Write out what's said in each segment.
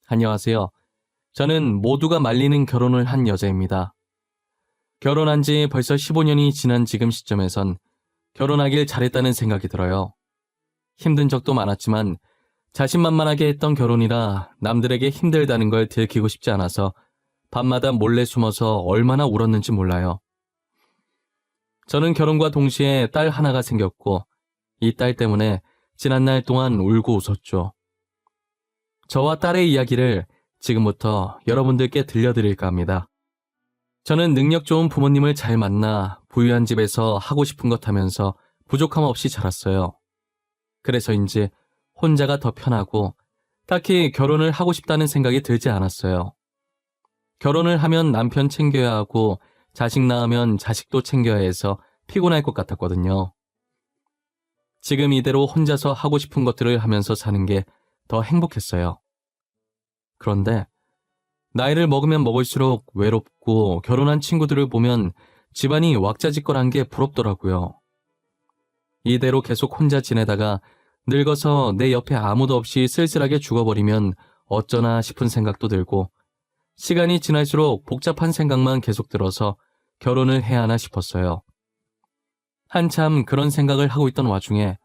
안녕하세요. 저는 모두가 말리는 결혼을 한 여자입니다. 결혼한 지 벌써 15년이 지난 지금 시점에선 결혼하길 잘했다는 생각이 들어요. 힘든 적도 많았지만 자신만만하게 했던 결혼이라 남들에게 힘들다는 걸 들키고 싶지 않아서 밤마다 몰래 숨어서 얼마나 울었는지 몰라요. 저는 결혼과 동시에 딸 하나가 생겼고 이 딸 때문에 지난날 동안 울고 웃었죠. 저와 딸의 이야기를 지금부터 여러분들께 들려드릴까 합니다. 저는 능력 좋은 부모님을 잘 만나 부유한 집에서 하고 싶은 것 하면서 부족함 없이 자랐어요. 그래서인지 혼자가 더 편하고 딱히 결혼을 하고 싶다는 생각이 들지 않았어요. 결혼을 하면 남편 챙겨야 하고 자식 낳으면 자식도 챙겨야 해서 피곤할 것 같았거든요. 지금 이대로 혼자서 하고 싶은 것들을 하면서 사는 게 더 행복했어요. 그런데 나이를 먹으면 먹을수록 외롭고 결혼한 친구들을 보면 집안이 왁자지껄한 게 부럽더라고요. 이대로 계속 혼자 지내다가 늙어서 내 옆에 아무도 없이 쓸쓸하게 죽어버리면 어쩌나 싶은 생각도 들고 시간이 지날수록 복잡한 생각만 계속 들어서 결혼을 해야 하나 싶었어요. 한참 그런 생각을 하고 있던 와중에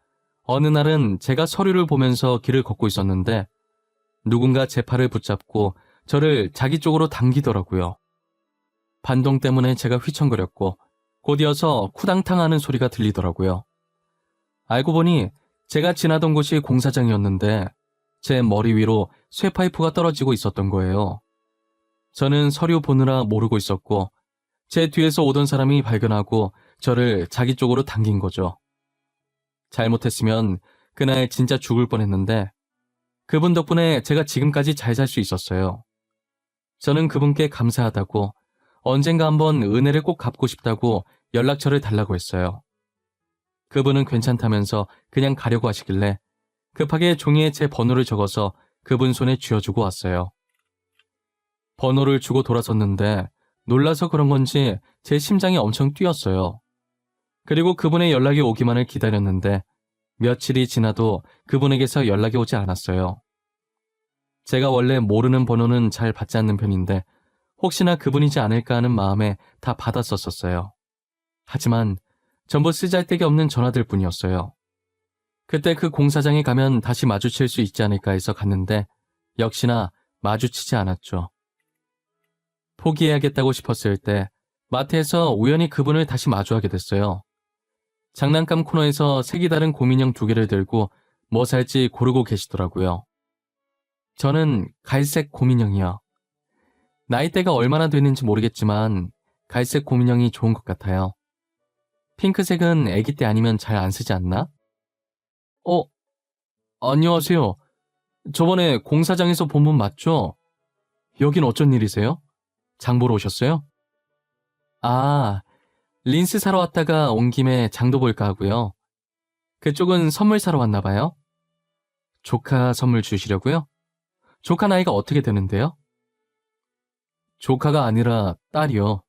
어느 날은 제가 서류를 보면서 길을 걷고 있었는데 누군가 제 팔을 붙잡고 저를 자기 쪽으로 당기더라고요. 반동 때문에 제가 휘청거렸고 곧이어서 쿠당탕 하는 소리가 들리더라고요. 알고 보니 제가 지나던 곳이 공사장이었는데 제 머리 위로 쇠파이프가 떨어지고 있었던 거예요. 저는 서류 보느라 모르고 있었고 제 뒤에서 오던 사람이 발견하고 저를 자기 쪽으로 당긴 거죠. 잘못했으면 그날 진짜 죽을 뻔했는데 그분 덕분에 제가 지금까지 잘 살 수 있었어요. 저는 그분께 감사하다고 언젠가 한번 은혜를 꼭 갚고 싶다고 연락처를 달라고 했어요. 그분은 괜찮다면서 그냥 가려고 하시길래 급하게 종이에 제 번호를 적어서 그분 손에 쥐어주고 왔어요. 번호를 주고 돌아섰는데 놀라서 그런 건지 제 심장이 엄청 뛰었어요. 그리고 그분의 연락이 오기만을 기다렸는데 며칠이 지나도 그분에게서 연락이 오지 않았어요. 제가 원래 모르는 번호는 잘 받지 않는 편인데 혹시나 그분이지 않을까 하는 마음에 다 받았었어요. 하지만 전부 쓰잘데기 없는 전화들 뿐이었어요. 그때 그 공사장에 가면 다시 마주칠 수 있지 않을까 해서 갔는데 역시나 마주치지 않았죠. 포기해야겠다고 싶었을 때 마트에서 우연히 그분을 다시 마주하게 됐어요. 장난감 코너에서 색이 다른 곰인형 2개를 들고 뭐 살지 고르고 계시더라고요. 저는 갈색 곰인형이요. 나이대가 얼마나 되는지 모르겠지만 갈색 곰인형이 좋은 것 같아요. 핑크색은 아기 때 아니면 잘 안 쓰지 않나? 어, 안녕하세요. 저번에 공사장에서 본 분 맞죠? 여긴 어쩐 일이세요? 장 보러 오셨어요? 아, 린스 사러 왔다가 온 김에 장도 볼까 하고요. 그쪽은 선물 사러 왔나 봐요? 조카 선물 주시려고요? 조카 나이가 어떻게 되는데요? 조카가 아니라 딸이요.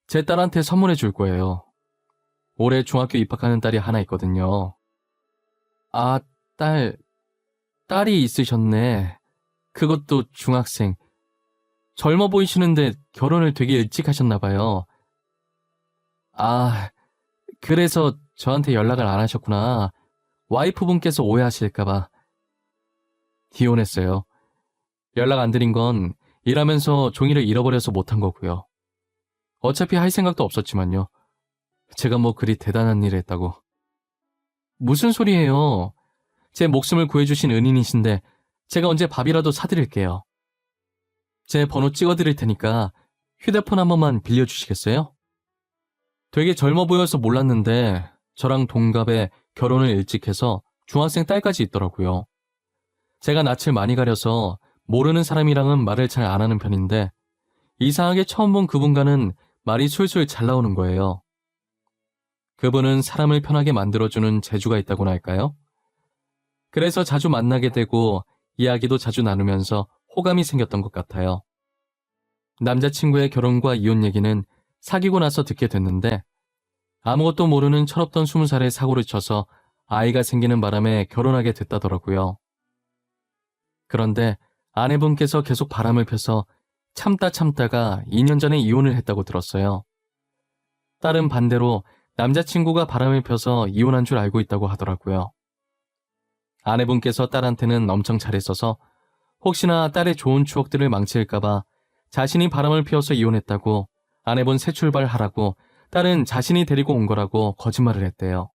제 딸한테 선물해 줄 거예요. 올해 중학교 입학하는 딸이 하나 있거든요. 아, 딸이 있으셨네. 그것도 중학생. 젊어 보이시는데 결혼을 되게 일찍 하셨나 봐요. 아, 그래서 저한테 연락을 안 하셨구나. 와이프분께서 오해하실까봐. 이혼했어요. 연락 안 드린 건 일하면서 종이를 잃어버려서 못한 거고요. 어차피 할 생각도 없었지만요. 제가 뭐 그리 대단한 일을 했다고. 무슨 소리예요? 제 목숨을 구해주신 은인이신데 제가 언제 밥이라도 사드릴게요. 제 번호 찍어드릴 테니까 휴대폰 한 번만 빌려주시겠어요? 되게 젊어 보여서 몰랐는데 저랑 동갑에 결혼을 일찍 해서 중학생 딸까지 있더라고요. 제가 낯을 많이 가려서 모르는 사람이랑은 말을 잘 안 하는 편인데 이상하게 처음 본 그분과는 말이 술술 잘 나오는 거예요. 그분은 사람을 편하게 만들어주는 재주가 있다고나 할까요? 그래서 자주 만나게 되고 이야기도 자주 나누면서 호감이 생겼던 것 같아요. 남자친구의 결혼과 이혼 얘기는 사귀고 나서 듣게 됐는데 아무것도 모르는 철없던 20살에 사고를 쳐서 아이가 생기는 바람에 결혼하게 됐다더라고요. 그런데 아내분께서 계속 바람을 펴서 참다가 2년 전에 이혼을 했다고 들었어요. 딸은 반대로 남자친구가 바람을 펴서 이혼한 줄 알고 있다고 하더라고요. 아내분께서 딸한테는 엄청 잘했어서 혹시나 딸의 좋은 추억들을 망칠까봐 자신이 바람을 피워서 이혼했다고 아내분 새 출발하라고 딸은 자신이 데리고 온 거라고 거짓말을 했대요.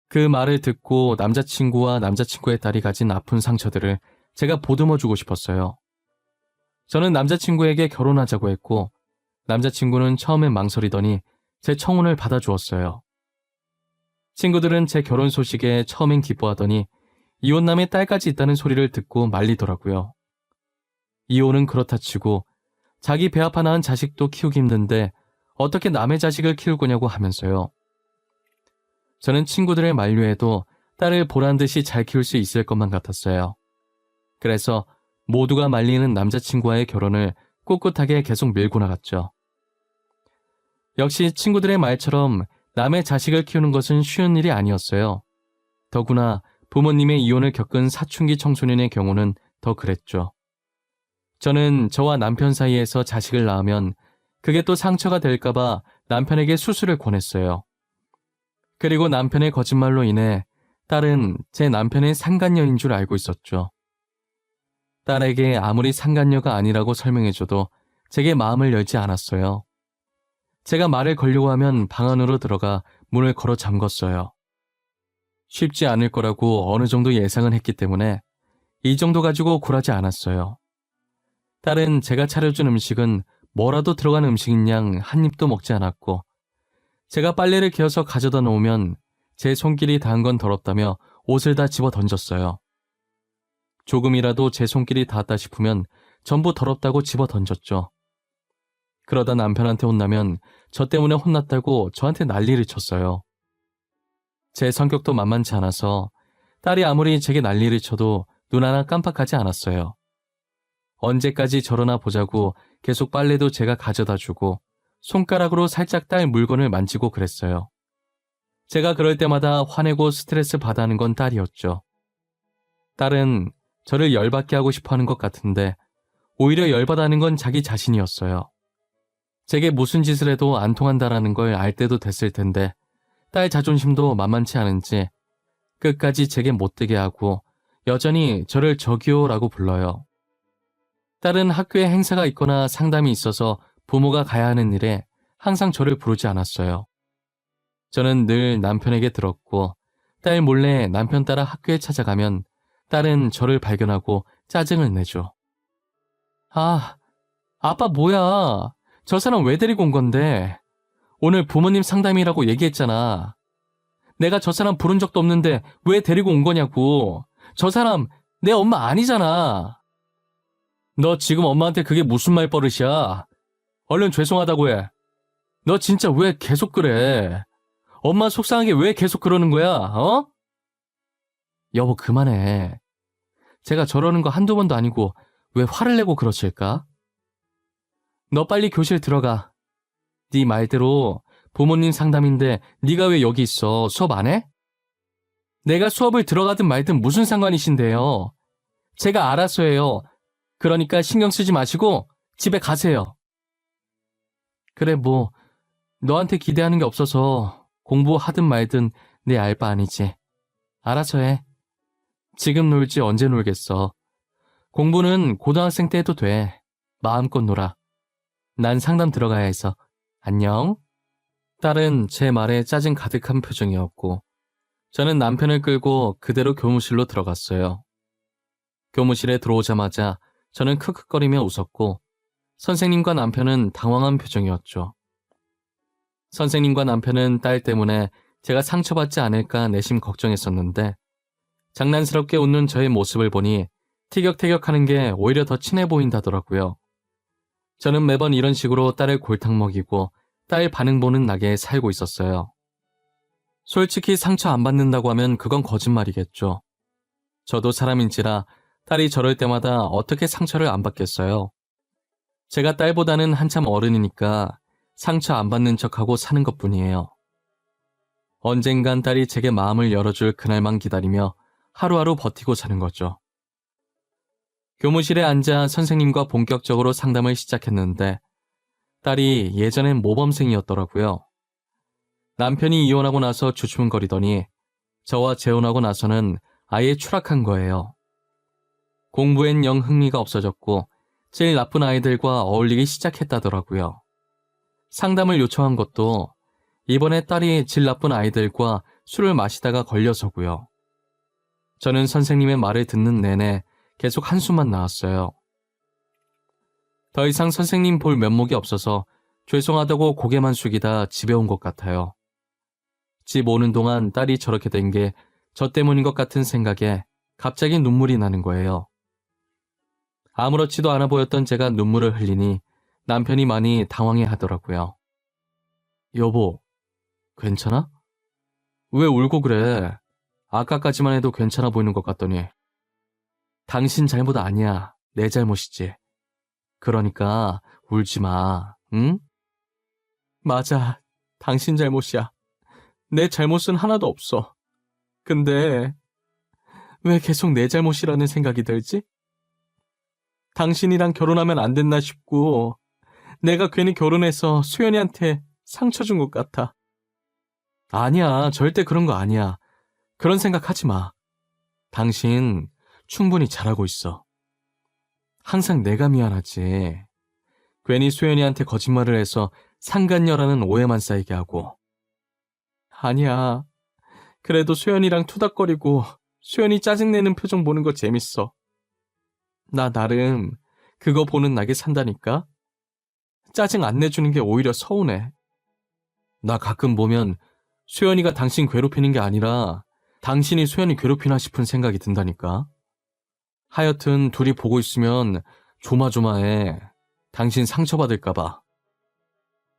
그 말을 듣고 남자친구와 남자친구의 딸이 가진 아픈 상처들을 제가 보듬어주고 싶었어요. 저는 남자친구에게 결혼하자고 했고 남자친구는 처음엔 망설이더니 제 청혼을 받아주었어요. 친구들은 제 결혼 소식에 처음엔 기뻐하더니 이혼남의 딸까지 있다는 소리를 듣고 말리더라고요. 이혼은 그렇다 치고 자기 배 아파 낳은 자식도 키우기 힘든데 어떻게 남의 자식을 키울 거냐고 하면서요. 저는 친구들의 만류에도 딸을 보란듯이 잘 키울 수 있을 것만 같았어요. 그래서 모두가 말리는 남자친구와의 결혼을 꿋꿋하게 계속 밀고 나갔죠. 역시 친구들의 말처럼 남의 자식을 키우는 것은 쉬운 일이 아니었어요. 더구나 부모님의 이혼을 겪은 사춘기 청소년의 경우는 더 그랬죠. 저는 저와 남편 사이에서 자식을 낳으면 그게 또 상처가 될까봐 남편에게 수술을 권했어요. 그리고 남편의 거짓말로 인해 딸은 제 남편의 상간녀인 줄 알고 있었죠. 딸에게 아무리 상간녀가 아니라고 설명해줘도 제게 마음을 열지 않았어요. 제가 말을 걸려고 하면 방 안으로 들어가 문을 걸어 잠궜어요. 쉽지 않을 거라고 어느 정도 예상은 했기 때문에 이 정도 가지고 굴하지 않았어요. 딸은 제가 차려준 음식은 뭐라도 들어간 음식인 양 한 입도 먹지 않았고 제가 빨래를 개어서 가져다 놓으면 제 손길이 닿은 건 더럽다며 옷을 다 집어 던졌어요. 조금이라도 제 손길이 닿았다 싶으면 전부 더럽다고 집어 던졌죠. 그러다 남편한테 혼나면 저 때문에 혼났다고 저한테 난리를 쳤어요. 제 성격도 만만치 않아서 딸이 아무리 제게 난리를 쳐도 눈 하나 깜빡하지 않았어요. 언제까지 저러나 보자고 계속 빨래도 제가 가져다 주고 손가락으로 살짝 딸 물건을 만지고 그랬어요. 제가 그럴 때마다 화내고 스트레스 받아하는 건 딸이었죠. 딸은 저를 열받게 하고 싶어 하는 것 같은데 오히려 열받아하는 건 자기 자신이었어요. 제게 무슨 짓을 해도 안 통한다라는 걸 알 때도 됐을 텐데 딸 자존심도 만만치 않은지 끝까지 제게 못되게 하고 여전히 저를 저기요라고 불러요. 딸은 학교에 행사가 있거나 상담이 있어서 부모가 가야 하는 일에 항상 저를 부르지 않았어요. 저는 늘 남편에게 들었고 딸 몰래 남편 따라 학교에 찾아가면 딸은 저를 발견하고 짜증을 내죠. 아, 아빠 뭐야? 저 사람 왜 데리고 온 건데? 오늘 부모님 상담이라고 얘기했잖아. 내가 저 사람 부른 적도 없는데 왜 데리고 온 거냐고. 저 사람 내 엄마 아니잖아. 너 지금 엄마한테 그게 무슨 말버릇이야? 얼른 죄송하다고 해. 너 진짜 왜 계속 그래? 엄마 속상하게 왜 계속 그러는 거야, 어? 여보, 그만해. 제가 저러는 거 한두 번도 아니고 왜 화를 내고 그러실까? 너 빨리 교실 들어가. 네 말대로 부모님 상담인데 네가 왜 여기 있어? 수업 안 해? 내가 수업을 들어가든 말든 무슨 상관이신데요? 제가 알아서 해요. 그러니까 신경 쓰지 마시고 집에 가세요. 그래, 뭐 너한테 기대하는 게 없어서 공부하든 말든 내 알바 아니지. 알아서 해. 지금 놀지 언제 놀겠어. 공부는 고등학생 때 해도 돼. 마음껏 놀아. 난 상담 들어가야 해서. 안녕. 딸은 제 말에 짜증 가득한 표정이었고 저는 남편을 끌고 그대로 교무실로 들어갔어요. 교무실에 들어오자마자 저는 크크거리며 웃었고 선생님과 남편은 당황한 표정이었죠. 선생님과 남편은 딸 때문에 제가 상처받지 않을까 내심 걱정했었는데 장난스럽게 웃는 저의 모습을 보니 티격태격하는 게 오히려 더 친해 보인다더라고요. 저는 매번 이런 식으로 딸을 골탕 먹이고 딸 반응 보는 낙에 살고 있었어요. 솔직히 상처 안 받는다고 하면 그건 거짓말이겠죠. 저도 사람인지라 딸이 저럴 때마다 어떻게 상처를 안 받겠어요. 제가 딸보다는 한참 어른이니까 상처 안 받는 척하고 사는 것뿐이에요. 언젠간 딸이 제게 마음을 열어줄 그날만 기다리며 하루하루 버티고 사는 거죠. 교무실에 앉아 선생님과 본격적으로 상담을 시작했는데 딸이 예전엔 모범생이었더라고요. 남편이 이혼하고 나서 주춤거리더니 저와 재혼하고 나서는 아예 추락한 거예요. 공부엔 영 흥미가 없어졌고 제일 나쁜 아이들과 어울리기 시작했다더라고요. 상담을 요청한 것도 이번에 딸이 질 나쁜 아이들과 술을 마시다가 걸려서고요. 저는 선생님의 말을 듣는 내내 계속 한숨만 나왔어요. 더 이상 선생님 볼 면목이 없어서 죄송하다고 고개만 숙이다 집에 온 것 같아요. 집 오는 동안 딸이 저렇게 된 게 저 때문인 것 같은 생각에 갑자기 눈물이 나는 거예요. 아무렇지도 않아 보였던 제가 눈물을 흘리니 남편이 많이 당황해 하더라고요. 여보, 괜찮아? 왜 울고 그래? 아까까지만 해도 괜찮아 보이는 것 같더니. 당신 잘못 아니야. 내 잘못이지. 그러니까 울지 마, 응? 맞아. 당신 잘못이야. 내 잘못은 하나도 없어. 근데 왜 계속 내 잘못이라는 생각이 들지? 당신이랑 결혼하면 안 됐나 싶고 내가 괜히 결혼해서 수연이한테 상처 준 것 같아. 아니야, 절대 그런 거 아니야. 그런 생각하지 마. 당신 충분히 잘하고 있어. 항상 내가 미안하지. 괜히 수연이한테 거짓말을 해서 상간녀라는 오해만 쌓이게 하고. 아니야. 그래도 수연이랑 투닥거리고 수연이 짜증내는 표정 보는 거 재밌어. 나 나름 그거 보는 낙에 산다니까? 짜증 안 내주는 게 오히려 서운해. 나 가끔 보면 수연이가 당신 괴롭히는 게 아니라 당신이 수연이 괴롭히나 싶은 생각이 든다니까? 하여튼 둘이 보고 있으면 조마조마해. 당신 상처받을까 봐.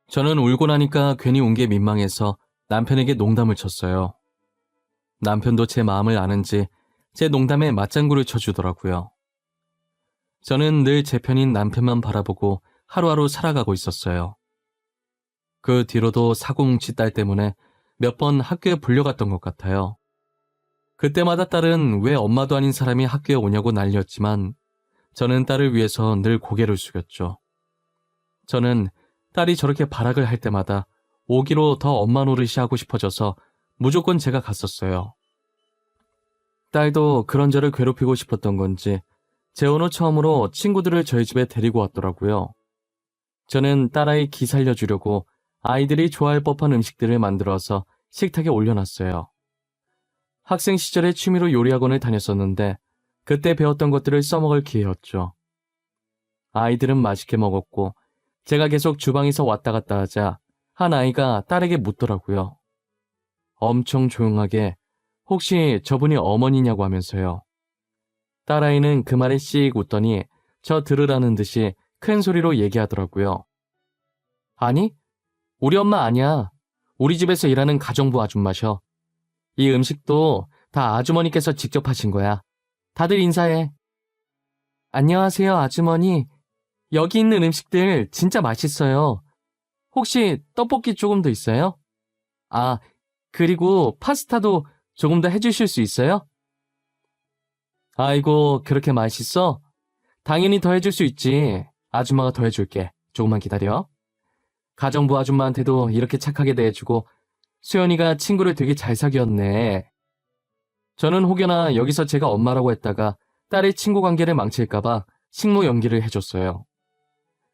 저는 울고 나니까 괜히 운 게 민망해서 남편에게 농담을 쳤어요. 남편도 제 마음을 아는지 제 농담에 맞장구를 쳐주더라고요. 저는 늘 제 편인 남편만 바라보고 하루하루 살아가고 있었어요. 그 뒤로도 사고뭉치 딸 때문에 몇 번 학교에 불려갔던 것 같아요. 그때마다 딸은 왜 엄마도 아닌 사람이 학교에 오냐고 난리였지만 저는 딸을 위해서 늘 고개를 숙였죠. 저는 딸이 저렇게 발악을 할 때마다 오기로 더 엄마 노릇이 하고 싶어져서 무조건 제가 갔었어요. 딸도 그런 저를 괴롭히고 싶었던 건지 재혼 후 처음으로 친구들을 저희 집에 데리고 왔더라고요. 저는 딸아이 기 살려주려고 아이들이 좋아할 법한 음식들을 만들어서 식탁에 올려놨어요. 학생 시절에 취미로 요리학원을 다녔었는데 그때 배웠던 것들을 써먹을 기회였죠. 아이들은 맛있게 먹었고 제가 계속 주방에서 왔다 갔다 하자 한 아이가 딸에게 묻더라고요. 엄청 조용하게 혹시 저분이 어머니냐고 하면서요. 딸아이는 그 말에 씩 웃더니 저 들으라는 듯이 큰 소리로 얘기하더라고요. 아니, 우리 엄마 아니야. 우리 집에서 일하는 가정부 아줌마셔. 이 음식도 다 아주머니께서 직접 하신 거야. 다들 인사해. 안녕하세요, 아주머니. 여기 있는 음식들 진짜 맛있어요. 혹시 떡볶이 조금 더 있어요? 아, 그리고 파스타도 조금 더 해주실 수 있어요? 아이고, 그렇게 맛있어? 당연히 더 해줄 수 있지. 아줌마가 더 해줄게. 조금만 기다려. 가정부 아줌마한테도 이렇게 착하게 대해주고 수연이가 친구를 되게 잘 사귀었네. 저는 혹여나 여기서 제가 엄마라고 했다가 딸의 친구 관계를 망칠까봐 식모 연기를 해줬어요.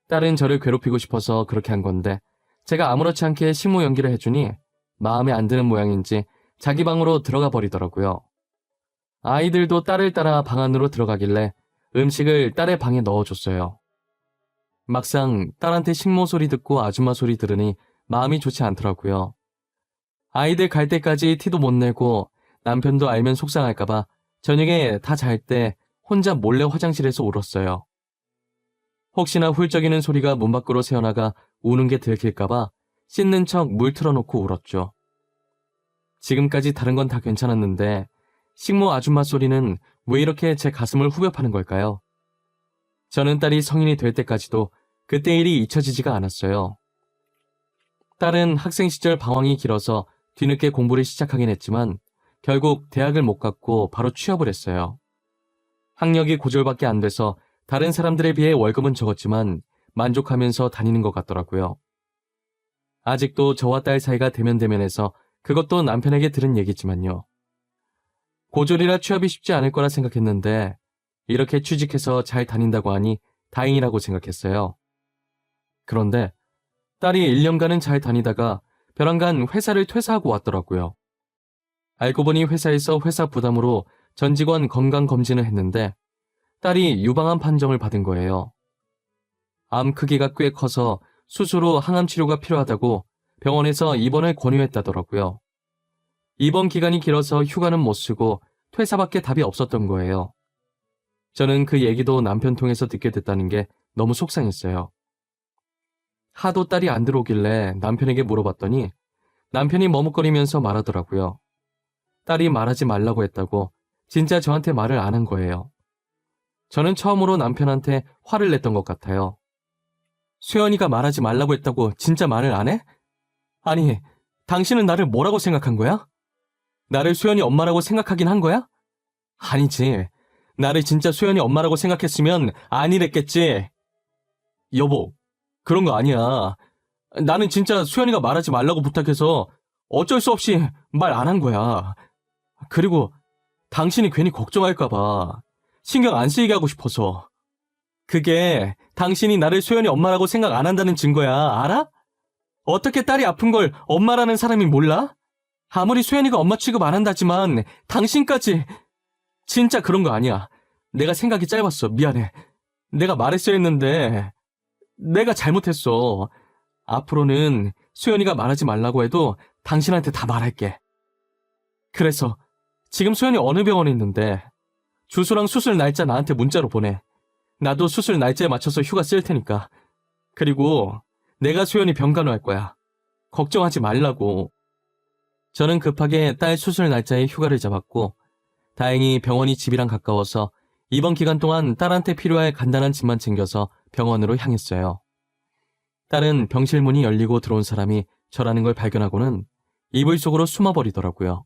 딸은 저를 괴롭히고 싶어서 그렇게 한 건데 제가 아무렇지 않게 식모 연기를 해주니 마음에 안 드는 모양인지 자기 방으로 들어가 버리더라고요. 아이들도 딸을 따라 방 안으로 들어가길래 음식을 딸의 방에 넣어줬어요. 막상 딸한테 식모 소리 듣고 아줌마 소리 들으니 마음이 좋지 않더라고요. 아이들 갈 때까지 티도 못 내고 남편도 알면 속상할까봐 저녁에 다 잘 때 혼자 몰래 화장실에서 울었어요. 혹시나 훌쩍이는 소리가 문 밖으로 새어나가 우는 게 들킬까봐 씻는 척 물 틀어놓고 울었죠. 지금까지 다른 건 다 괜찮았는데 식모 아줌마 소리는 왜 이렇게 제 가슴을 후벼 파는 걸까요? 저는 딸이 성인이 될 때까지도 그때 일이 잊혀지지가 않았어요. 딸은 학생 시절 방황이 길어서 뒤늦게 공부를 시작하긴 했지만 결국 대학을 못 갔고 바로 취업을 했어요. 학력이 고졸밖에 안 돼서 다른 사람들에 비해 월급은 적었지만 만족하면서 다니는 것 같더라고요. 아직도 저와 딸 사이가 대면대면해서 그것도 남편에게 들은 얘기지만요. 고졸이라 취업이 쉽지 않을 거라 생각했는데 이렇게 취직해서 잘 다닌다고 하니 다행이라고 생각했어요. 그런데 딸이 1년간은 잘 다니다가 벼랑간 회사를 퇴사하고 왔더라고요. 알고 보니 회사에서 회사 부담으로 전 직원 건강검진을 했는데 딸이 유방암 판정을 받은 거예요. 암 크기가 꽤 커서 수술 후 항암 치료가 필요하다고 병원에서 입원을 권유했다더라고요. 입원 기간이 길어서 휴가는 못 쓰고 퇴사밖에 답이 없었던 거예요. 저는 그 얘기도 남편 통해서 듣게 됐다는 게 너무 속상했어요. 하도 딸이 안 들어오길래 남편에게 물어봤더니 남편이 머뭇거리면서 말하더라고요. 딸이 말하지 말라고 했다고 진짜 저한테 말을 안 한 거예요. 저는 처음으로 남편한테 화를 냈던 것 같아요. 수연이가 말하지 말라고 했다고 진짜 말을 안 해? 아니, 당신은 나를 뭐라고 생각한 거야? 나를 수연이 엄마라고 생각하긴 한 거야? 아니지. 나를 진짜 수연이 엄마라고 생각했으면 아니랬겠지. 여보, 그런 거 아니야. 나는 진짜 수연이가 말하지 말라고 부탁해서 어쩔 수 없이 말 안 한 거야. 그리고 당신이 괜히 걱정할까 봐 신경 안 쓰이게 하고 싶어서. 그게 당신이 나를 수연이 엄마라고 생각 안 한다는 증거야, 알아? 어떻게 딸이 아픈 걸 엄마라는 사람이 몰라? 아무리 수연이가 엄마 취급 안 한다지만 당신까지. 진짜 그런 거 아니야. 내가 생각이 짧았어. 미안해. 내가 말했어야 했는데 내가 잘못했어. 앞으로는 수연이가 말하지 말라고 해도 당신한테 다 말할게. 그래서 지금 수연이 어느 병원에 있는데 주소랑 수술 날짜 나한테 문자로 보내. 나도 수술 날짜에 맞춰서 휴가 쓸 테니까. 그리고 내가 수연이 병간호할 거야. 걱정하지 말라고. 저는 급하게 딸 수술 날짜에 휴가를 잡았고 다행히 병원이 집이랑 가까워서 이번 기간 동안 딸한테 필요할 간단한 짐만 챙겨서 병원으로 향했어요. 딸은 병실 문이 열리고 들어온 사람이 저라는 걸 발견하고는 이불 속으로 숨어버리더라고요.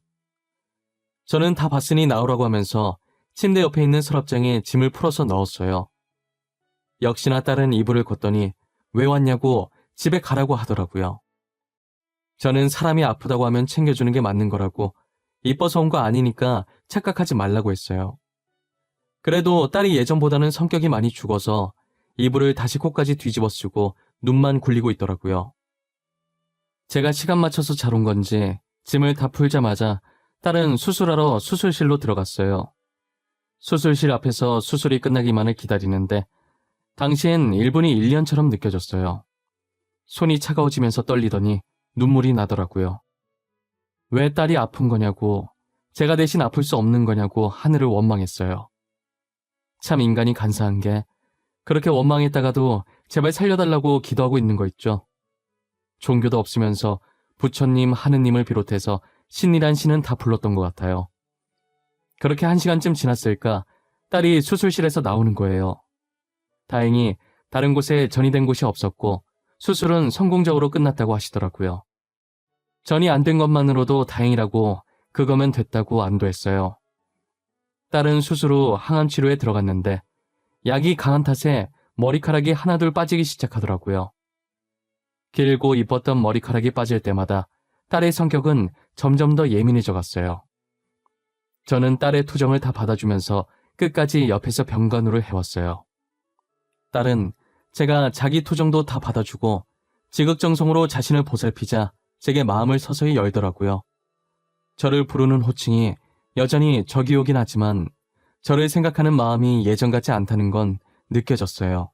저는 다 봤으니 나오라고 하면서 침대 옆에 있는 서랍장에 짐을 풀어서 넣었어요. 역시나 딸은 이불을 걷더니 왜 왔냐고 집에 가라고 하더라고요. 저는 사람이 아프다고 하면 챙겨주는 게 맞는 거라고 이뻐서 온 거 아니니까 착각하지 말라고 했어요. 그래도 딸이 예전보다는 성격이 많이 죽어서 이불을 다시 코까지 뒤집어 쓰고 눈만 굴리고 있더라고요. 제가 시간 맞춰서 잘 온 건지 짐을 다 풀자마자 딸은 수술하러 수술실로 들어갔어요. 수술실 앞에서 수술이 끝나기만을 기다리는데 당시엔 1분이 1년처럼 느껴졌어요. 손이 차가워지면서 떨리더니 눈물이 나더라고요. 왜 딸이 아픈 거냐고, 제가 대신 아플 수 없는 거냐고 하늘을 원망했어요. 참 인간이 간사한 게 그렇게 원망했다가도 제발 살려달라고 기도하고 있는 거 있죠. 종교도 없으면서 부처님, 하느님을 비롯해서 신이란 신은 다 불렀던 것 같아요. 그렇게 1시간쯤 지났을까 딸이 수술실에서 나오는 거예요. 다행히 다른 곳에 전이 된 곳이 없었고 수술은 성공적으로 끝났다고 하시더라고요. 전이 안 된 것만으로도 다행이라고 그거면 됐다고 안도했어요. 딸은 수술 후 항암 치료에 들어갔는데 약이 강한 탓에 머리카락이 하나둘 빠지기 시작하더라고요. 길고 이뻤던 머리카락이 빠질 때마다 딸의 성격은 점점 더 예민해져 갔어요. 저는 딸의 투정을 다 받아주면서 끝까지 옆에서 병간호를 해왔어요. 딸은 제가 자기 투정도 다 받아주고 지극정성으로 자신을 보살피자 제게 마음을 서서히 열더라고요. 저를 부르는 호칭이 여전히 저기요긴 하지만 저를 생각하는 마음이 예전 같지 않다는 건 느껴졌어요.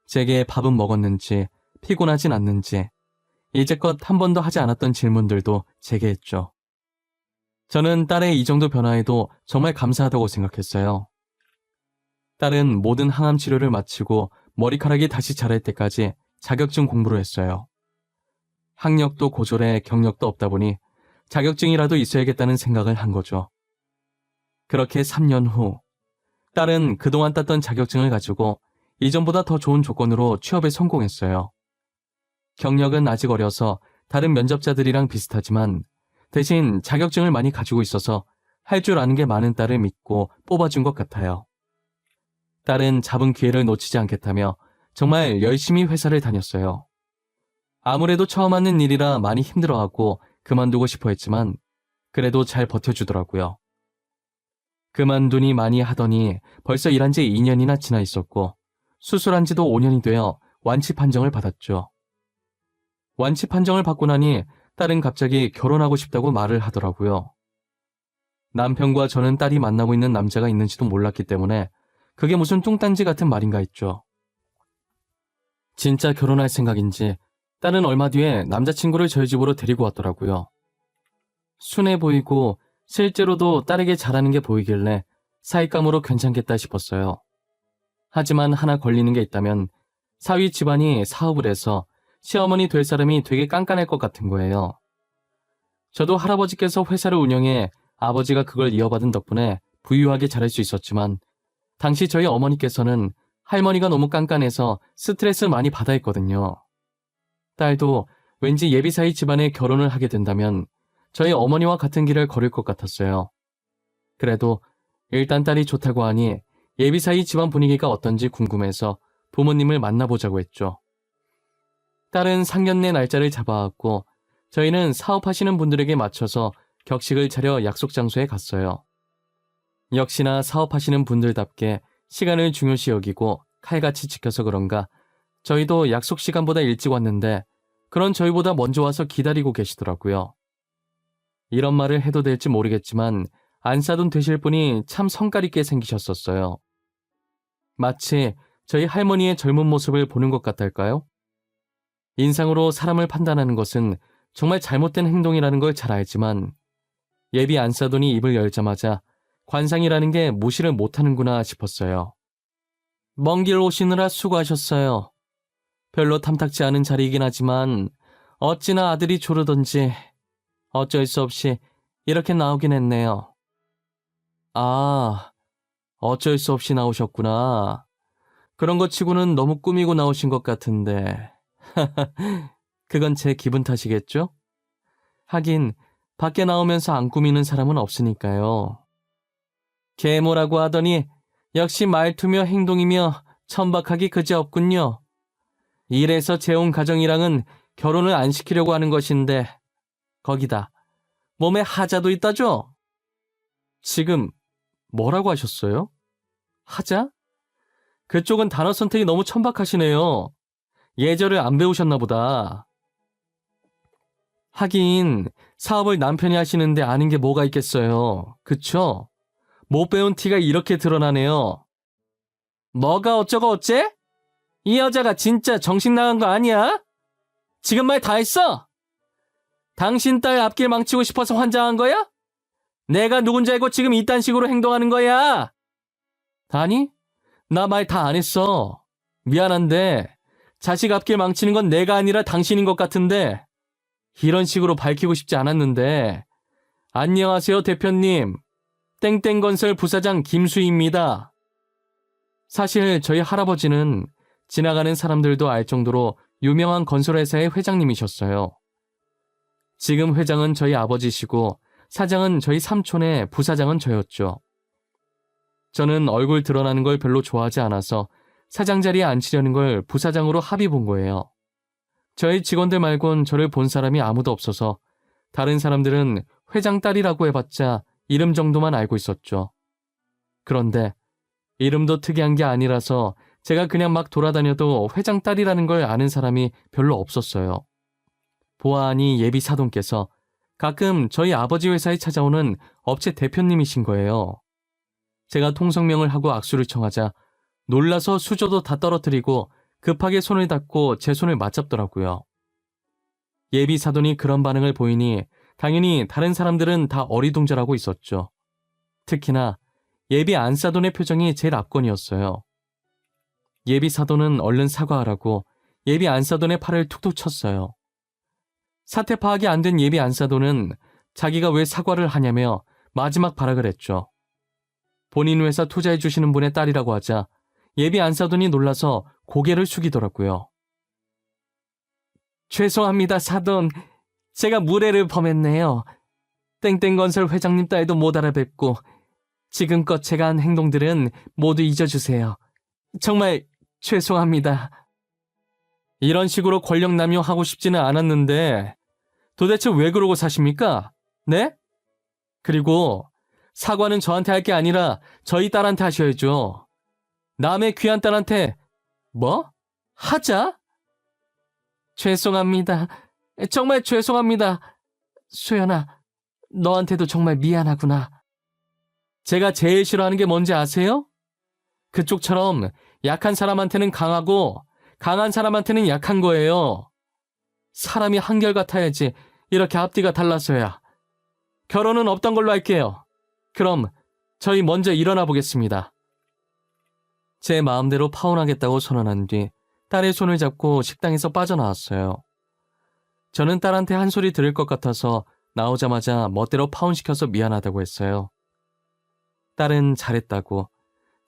제게 밥은 먹었는지 피곤하진 않는지 이제껏 한 번도 하지 않았던 질문들도 제게 했죠. 저는 딸의 이 정도 변화에도 정말 감사하다고 생각했어요. 딸은 모든 항암 치료를 마치고 머리카락이 다시 자랄 때까지 자격증 공부를 했어요. 학력도 고졸에 경력도 없다 보니 자격증이라도 있어야겠다는 생각을 한 거죠. 그렇게 3년 후 딸은 그동안 땄던 자격증을 가지고 이전보다 더 좋은 조건으로 취업에 성공했어요. 경력은 아직 어려서 다른 면접자들이랑 비슷하지만 대신 자격증을 많이 가지고 있어서 할 줄 아는 게 많은 딸을 믿고 뽑아준 것 같아요. 딸은 잡은 기회를 놓치지 않겠다며 정말 열심히 회사를 다녔어요. 아무래도 처음 하는 일이라 많이 힘들어하고 그만두고 싶어 했지만 그래도 잘 버텨주더라고요. 그만두니 많이 하더니 벌써 일한 지 2년이나 지나 있었고 수술한 지도 5년이 되어 완치 판정을 받았죠. 완치 판정을 받고 나니 딸은 갑자기 결혼하고 싶다고 말을 하더라고요. 남편과 저는 딸이 만나고 있는 남자가 있는지도 몰랐기 때문에 그게 무슨 뚱딴지 같은 말인가 했죠. 진짜 결혼할 생각인지 딸은 얼마 뒤에 남자친구를 저희 집으로 데리고 왔더라고요. 순해 보이고 실제로도 딸에게 잘하는 게 보이길래 사윗감으로 괜찮겠다 싶었어요. 하지만 하나 걸리는 게 있다면 사위 집안이 사업을 해서 시어머니 될 사람이 되게 깐깐할 것 같은 거예요. 저도 할아버지께서 회사를 운영해 아버지가 그걸 이어받은 덕분에 부유하게 자랄 수 있었지만 당시 저희 어머니께서는 할머니가 너무 깐깐해서 스트레스를 많이 받아 했거든요. 딸도 왠지 예비사위 집안에 결혼을 하게 된다면 저희 어머니와 같은 길을 걸을 것 같았어요. 그래도 일단 딸이 좋다고 하니 예비사위 집안 분위기가 어떤지 궁금해서 부모님을 만나보자고 했죠. 딸은 상견례 날짜를 잡아왔고 저희는 사업하시는 분들에게 맞춰서 격식을 차려 약속 장소에 갔어요. 역시나 사업하시는 분들답게 시간을 중요시 여기고 칼같이 지켜서 그런가 저희도 약속 시간보다 일찍 왔는데 그런 저희보다 먼저 와서 기다리고 계시더라고요. 이런 말을 해도 될지 모르겠지만 안사돈 되실 분이 참 성깔 있게 생기셨었어요. 마치 저희 할머니의 젊은 모습을 보는 것 같달까요? 인상으로 사람을 판단하는 것은 정말 잘못된 행동이라는 걸 잘 알지만 예비 안사돈이 입을 열자마자 관상이라는 게 무시를 못하는구나 싶었어요. 먼 길 오시느라 수고하셨어요. 별로 탐탁지 않은 자리이긴 하지만 어찌나 아들이 조르던지 어쩔 수 없이 이렇게 나오긴 했네요. 아, 어쩔 수 없이 나오셨구나. 그런 것 치고는 너무 꾸미고 나오신 것 같은데. 그건 제 기분 탓이겠죠? 하긴 밖에 나오면서 안 꾸미는 사람은 없으니까요. 계모라고 하더니 역시 말투며 행동이며 천박하기 그지없군요. 이래서 재혼 가정이랑은 결혼을 안 시키려고 하는 것인데 거기다 몸에 하자도 있다죠? 지금 뭐라고 하셨어요? 하자? 그쪽은 단어 선택이 너무 천박하시네요. 예절을 안 배우셨나 보다. 하긴 사업을 남편이 하시는데 아는 게 뭐가 있겠어요. 그쵸? 못 배운 티가 이렇게 드러나네요. 뭐가 어쩌고 어째? 이 여자가 진짜 정신 나간 거 아니야? 지금 말 다 했어? 당신 딸 앞길 망치고 싶어서 환장한 거야? 내가 누군지 알고 지금 이딴 식으로 행동하는 거야? 아니, 나 말 다 안 했어. 미안한데 자식 앞길 망치는 건 내가 아니라 당신인 것 같은데 이런 식으로 밝히고 싶지 않았는데. 안녕하세요 대표님. 땡땡건설 부사장 김수희입니다. 사실 저희 할아버지는 지나가는 사람들도 알 정도로 유명한 건설회사의 회장님이셨어요. 지금 회장은 저희 아버지시고 사장은 저희 삼촌의 부사장은 저였죠. 저는 얼굴 드러나는 걸 별로 좋아하지 않아서 사장 자리에 앉히려는 걸 부사장으로 합의 본 거예요. 저희 직원들 말곤 저를 본 사람이 아무도 없어서 다른 사람들은 회장 딸이라고 해봤자 이름 정도만 알고 있었죠. 그런데 이름도 특이한 게 아니라서 제가 그냥 막 돌아다녀도 회장 딸이라는 걸 아는 사람이 별로 없었어요. 보아하니 예비 사돈께서 가끔 저희 아버지 회사에 찾아오는 업체 대표님이신 거예요. 제가 통성명을 하고 악수를 청하자 놀라서 수저도 다 떨어뜨리고 급하게 손을 닫고 제 손을 맞잡더라고요. 예비 사돈이 그런 반응을 보이니 당연히 다른 사람들은 다 어리둥절하고 있었죠. 특히나 예비 안사돈의 표정이 제일 압권이었어요. 예비 사돈은 얼른 사과하라고 예비 안사돈의 팔을 툭툭 쳤어요. 사태 파악이 안 된 예비 안사돈은 자기가 왜 사과를 하냐며 마지막 발악을 했죠. 본인 회사 투자해 주시는 분의 딸이라고 하자 예비 안사돈이 놀라서 고개를 숙이더라고요. 죄송합니다, 사돈. 제가 무례를 범했네요. 땡땡건설 회장님 딸도 못 알아뵙고 지금껏 제가 한 행동들은 모두 잊어주세요. 정말 죄송합니다. 이런 식으로 권력 남용하고 싶지는 않았는데 도대체 왜 그러고 사십니까? 네? 그리고 사과는 저한테 할 게 아니라 저희 딸한테 하셔야죠. 남의 귀한 딸한테 뭐? 하자? 죄송합니다. 정말 죄송합니다. 소연아, 너한테도 정말 미안하구나. 제가 제일 싫어하는 게 뭔지 아세요? 그쪽처럼 약한 사람한테는 강하고 강한 사람한테는 약한 거예요. 사람이 한결같아야지 이렇게 앞뒤가 달라서야. 결혼은 없던 걸로 할게요. 그럼 저희 먼저 일어나 보겠습니다. 제 마음대로 파혼하겠다고 선언한 뒤 딸의 손을 잡고 식당에서 빠져나왔어요. 저는 딸한테 한 소리 들을 것 같아서 나오자마자 멋대로 파혼시켜서 미안하다고 했어요. 딸은 잘했다고,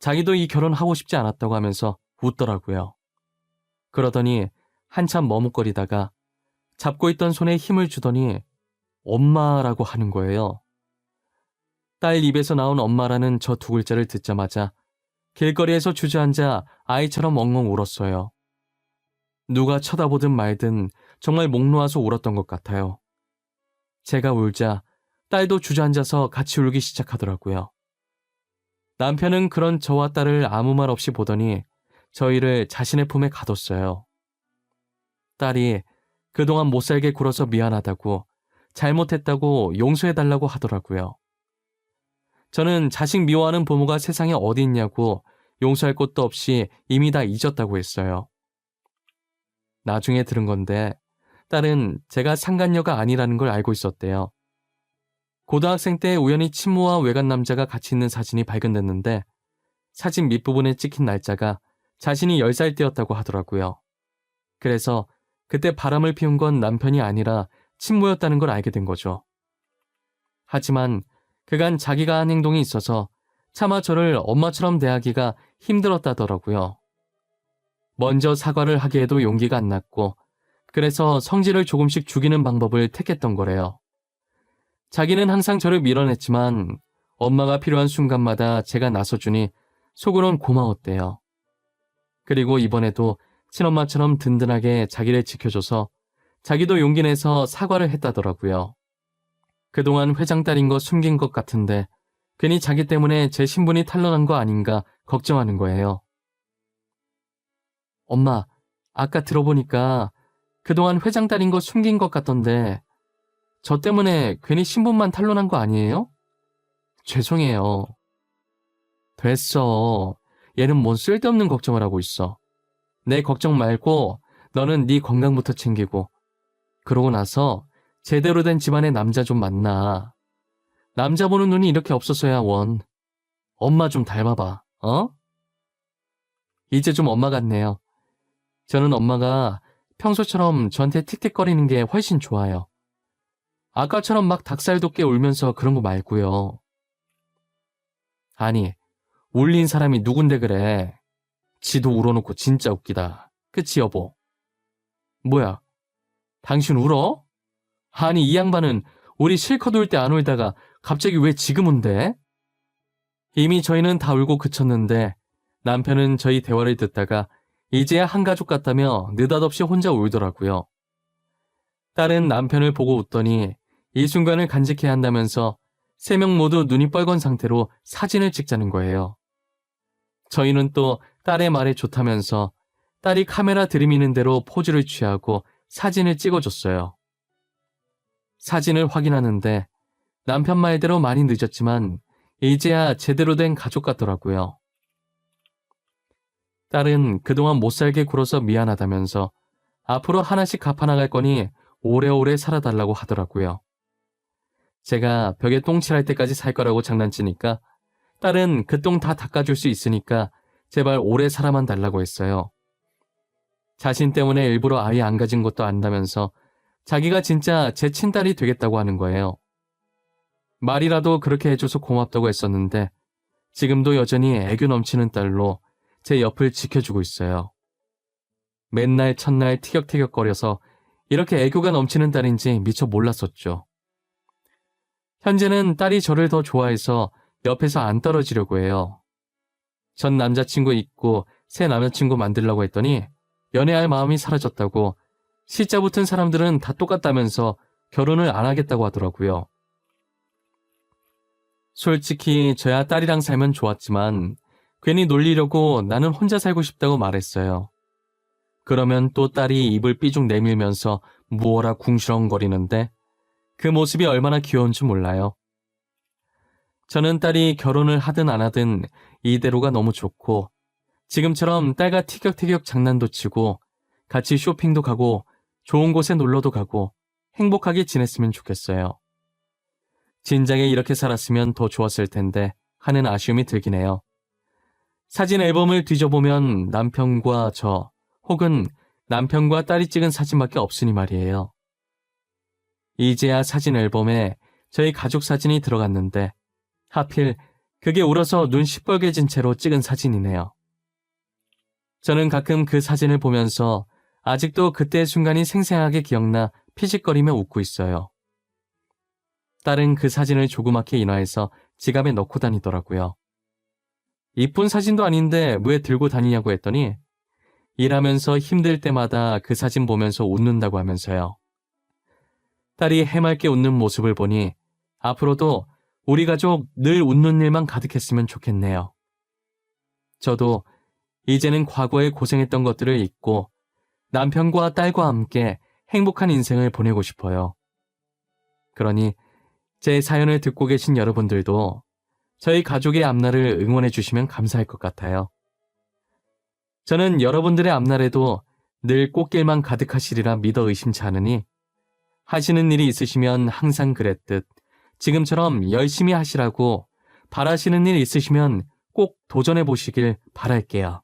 자기도 이 결혼 하고 싶지 않았다고 하면서 웃더라고요. 그러더니 한참 머뭇거리다가 잡고 있던 손에 힘을 주더니 엄마라고 하는 거예요. 딸 입에서 나온 엄마라는 저 두 글자를 듣자마자 길거리에서 주저앉아 아이처럼 엉엉 울었어요. 누가 쳐다보든 말든 정말 목 놓아서 울었던 것 같아요. 제가 울자 딸도 주저앉아서 같이 울기 시작하더라고요. 남편은 그런 저와 딸을 아무 말 없이 보더니 저희를 자신의 품에 가뒀어요. 딸이 그동안 못살게 굴어서 미안하다고, 잘못했다고 용서해달라고 하더라고요. 저는 자식 미워하는 부모가 세상에 어디 있냐고 용서할 곳도 없이 이미 다 잊었다고 했어요. 나중에 들은 건데 딸은 제가 상간녀가 아니라는 걸 알고 있었대요. 고등학생 때 우연히 친모와 외간 남자가 같이 있는 사진이 발견됐는데 사진 밑부분에 찍힌 날짜가 자신이 10살 때였다고 하더라고요. 그래서 그때 바람을 피운 건 남편이 아니라 친모였다는 걸 알게 된 거죠. 하지만 그간 자기가 한 행동이 있어서 차마 저를 엄마처럼 대하기가 힘들었다더라고요. 먼저 사과를 하기에도 용기가 안 났고 그래서 성질을 조금씩 죽이는 방법을 택했던 거래요. 자기는 항상 저를 밀어냈지만 엄마가 필요한 순간마다 제가 나서주니 속으론 고마웠대요. 그리고 이번에도 친엄마처럼 든든하게 자기를 지켜줘서 자기도 용기 내서 사과를 했다더라고요. 그동안 회장 딸인 거 숨긴 것 같은데 괜히 자기 때문에 제 신분이 탄로난 거 아닌가 걱정하는 거예요. 엄마, 아까 들어보니까 그동안 회장 딸인 거 숨긴 것 같던데 저 때문에 괜히 신분만 탄로난 거 아니에요? 죄송해요. 됐어. 얘는 뭔 쓸데없는 걱정을 하고 있어. 내 걱정 말고 너는 네 건강부터 챙기고 그러고 나서 제대로 된 집안의 남자 좀 만나. 남자 보는 눈이 이렇게 없었어야 원. 엄마 좀 닮아봐. 어? 이제 좀 엄마 같네요. 저는 엄마가 평소처럼 저한테 틱틱거리는 게 훨씬 좋아요. 아까처럼 막 닭살 돋게 울면서 그런 거 말고요. 아니, 울린 사람이 누군데 그래. 지도 울어놓고 진짜 웃기다. 그치 여보? 뭐야? 당신 울어? 아니 이 양반은 우리 실컷 울 때 안 울다가 갑자기 왜 지금 운대? 이미 저희는 다 울고 그쳤는데 남편은 저희 대화를 듣다가 이제야 한 가족 같다며 느닷없이 혼자 울더라고요. 딸은 남편을 보고 웃더니 이 순간을 간직해야 한다면서 3명 모두 눈이 뻘건 상태로 사진을 찍자는 거예요. 저희는 또 딸의 말에 좋다면서 딸이 카메라 들이미는 대로 포즈를 취하고 사진을 찍어줬어요. 사진을 확인하는데 남편 말대로 많이 늦었지만 이제야 제대로 된 가족 같더라고요. 딸은 그동안 못살게 굴어서 미안하다면서 앞으로 하나씩 갚아나갈 거니 오래오래 살아달라고 하더라고요. 제가 벽에 똥 칠할 때까지 살 거라고 장난치니까 딸은 그 똥 다 닦아줄 수 있으니까 제발 오래 살아만 달라고 했어요. 자신 때문에 일부러 아예 안 가진 것도 안다면서 자기가 진짜 제 친딸이 되겠다고 하는 거예요. 말이라도 그렇게 해줘서 고맙다고 했었는데 지금도 여전히 애교 넘치는 딸로 제 옆을 지켜주고 있어요. 맨날 첫날 티격태격거려서 이렇게 애교가 넘치는 딸인지 미처 몰랐었죠. 현재는 딸이 저를 더 좋아해서 옆에서 안 떨어지려고 해요. 전 남자친구 있고 새 남자친구 만들려고 했더니 연애할 마음이 사라졌다고, 시자 붙은 사람들은 다 똑같다면서 결혼을 안 하겠다고 하더라고요. 솔직히 저야 딸이랑 살면 좋았지만 괜히 놀리려고 나는 혼자 살고 싶다고 말했어요. 그러면 또 딸이 입을 삐죽 내밀면서 무어라 궁시렁거리는데 그 모습이 얼마나 귀여운 줄 몰라요. 저는 딸이 결혼을 하든 안 하든 이대로가 너무 좋고, 지금처럼 딸과 티격태격 장난도 치고 같이 쇼핑도 가고 좋은 곳에 놀러도 가고 행복하게 지냈으면 좋겠어요. 진작에 이렇게 살았으면 더 좋았을 텐데 하는 아쉬움이 들긴 해요. 사진 앨범을 뒤져보면 남편과 저, 혹은 남편과 딸이 찍은 사진밖에 없으니 말이에요. 이제야 사진 앨범에 저희 가족 사진이 들어갔는데 하필 그게 울어서 눈 시뻘개진 채로 찍은 사진이네요. 저는 가끔 그 사진을 보면서 아직도 그때의 순간이 생생하게 기억나 피식거리며 웃고 있어요. 딸은 그 사진을 조그맣게 인화해서 지갑에 넣고 다니더라고요. 이쁜 사진도 아닌데 왜 들고 다니냐고 했더니 일하면서 힘들 때마다 그 사진 보면서 웃는다고 하면서요. 딸이 해맑게 웃는 모습을 보니 앞으로도 우리 가족 늘 웃는 일만 가득했으면 좋겠네요. 저도 이제는 과거에 고생했던 것들을 잊고 남편과 딸과 함께 행복한 인생을 보내고 싶어요. 그러니 제 사연을 듣고 계신 여러분들도 저희 가족의 앞날을 응원해 주시면 감사할 것 같아요. 저는 여러분들의 앞날에도 늘 꽃길만 가득하시리라 믿어 의심치 않으니 하시는 일이 있으시면 항상 그랬듯 지금처럼 열심히 하시라고, 바라시는 일 있으시면 꼭 도전해 보시길 바랄게요.